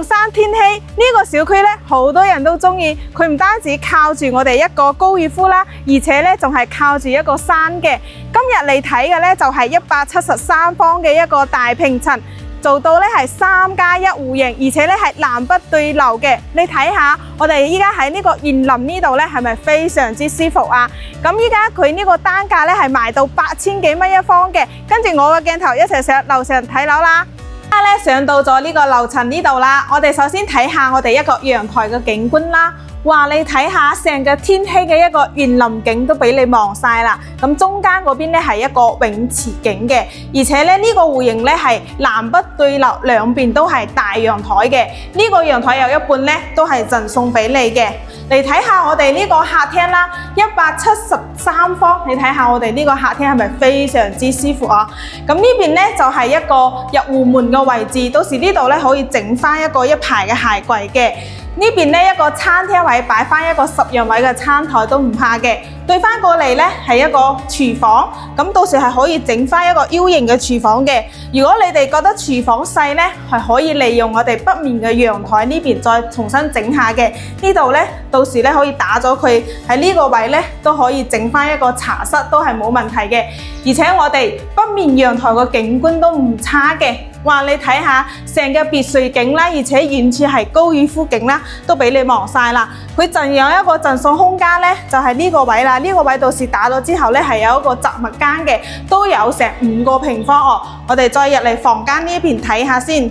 龍山天禧呢個小區咧，好多人都中意。佢唔單止靠住我哋一個高爾夫啦，而且咧仲係靠住一個山嘅。今日你睇嘅咧就係173方嘅一個大平層，做到咧係3+1戶型，而且咧係南北對流嘅。你睇下，我哋依家喺呢個園林呢度咧，係咪非常之舒服啊？咁依家佢呢個單價咧係賣到8000幾蚊一方嘅。跟住我嘅鏡頭一齊上樓上睇樓啦。而家咧上到咗呢個樓層呢度啦，我哋首先睇下我哋一個陽台嘅景觀啦。哇！你睇下成個天禧嘅一個園林景都俾你望晒啦。咁中間嗰邊咧係一個泳池景嘅，而且咧呢個戶型咧係南北對流，兩邊都係大陽台嘅。呢個陽台有一半咧都係贈送俾你嘅。嚟睇下我哋呢個客廳啦，173方。你睇下我哋呢個客廳係咪非常之舒服啊？咁呢邊咧就係一個入戶門嘅位置，到時呢度咧可以整翻一排嘅鞋櫃嘅。呢邊咧一個餐廳位擺翻一個10人位嘅餐台都唔怕嘅。對翻過嚟咧係一個廚房，咁到時係可以整翻一個 U 型嘅廚房嘅。如果你哋覺得廚房細咧，係可以利用我哋北面嘅陽台呢邊再重新整下嘅。呢度咧到時咧可以打咗佢，喺呢個位咧都可以整翻一個茶室，都係冇問題嘅。而且我哋北面陽台個景觀都唔差嘅。哇！你睇下成個別墅景啦，而且遠處係高爾夫景啦，都俾你望晒啦。佢仲有一個贈送空間咧，就係呢個位啦。呢個位到時打咗之後咧，係有一個雜物間嘅，都有成5個平方哦。我哋再入嚟房間呢邊睇下先。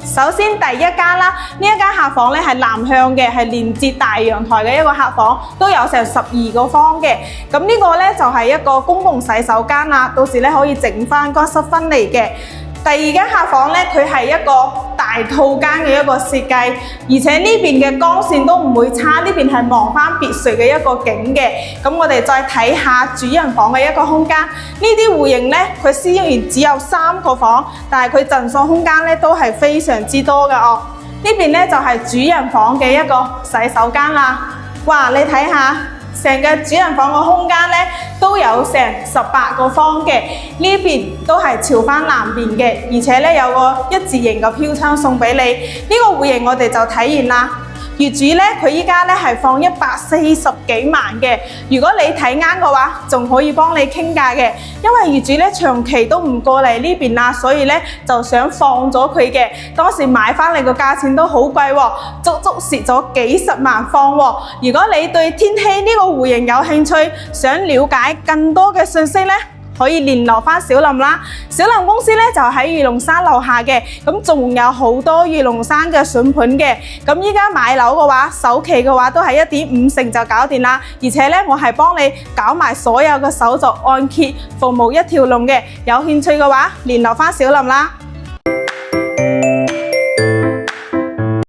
首先第一間啦，呢一間客房咧係南向嘅，係連接大陽台嘅一個客房，都有成12個方嘅。咁呢個咧就係一個公共洗手間啦，到時咧可以整翻乾濕分離嘅。第二間客房咧，佢係一個大套間嘅一個設計，而且呢邊嘅光線都唔會差，呢邊係望翻別墅嘅一個景嘅。咁我哋再睇下主人房嘅一個空間，呢啲戶型咧，佢雖然只有3個房，但係佢贈送空間咧都係非常之多嘅哦。呢邊咧就係主人房嘅一個洗手間啦。哇！你睇下成個主人房個空間咧都有成18個方嘅，呢邊都係朝翻南邊嘅，而且咧有個一字形嘅飄窗送俾你。呢個戶型我哋就體驗啦。業主咧佢依家咧係放140幾萬嘅，如果你睇啱嘅話，仲可以幫你傾價嘅。因為業主咧長期都唔過嚟呢邊啦，所以咧就想放咗佢嘅。當時買翻嚟個價錢都好貴喎，足足蝕咗幾10萬方喎。如果你對天禧呢個戶型有興趣，想了解更多嘅信息咧，可以聯絡翻小林啦。小林公司咧就喺御龍山樓下嘅，咁仲有好多御龍山嘅筍盤嘅。咁依家買樓嘅話，首期嘅話都係1.5成就搞掂啦。而且咧，我係幫你搞埋所有嘅手續，按揭服務一條龍嘅。有興趣嘅話，聯絡翻小林啦。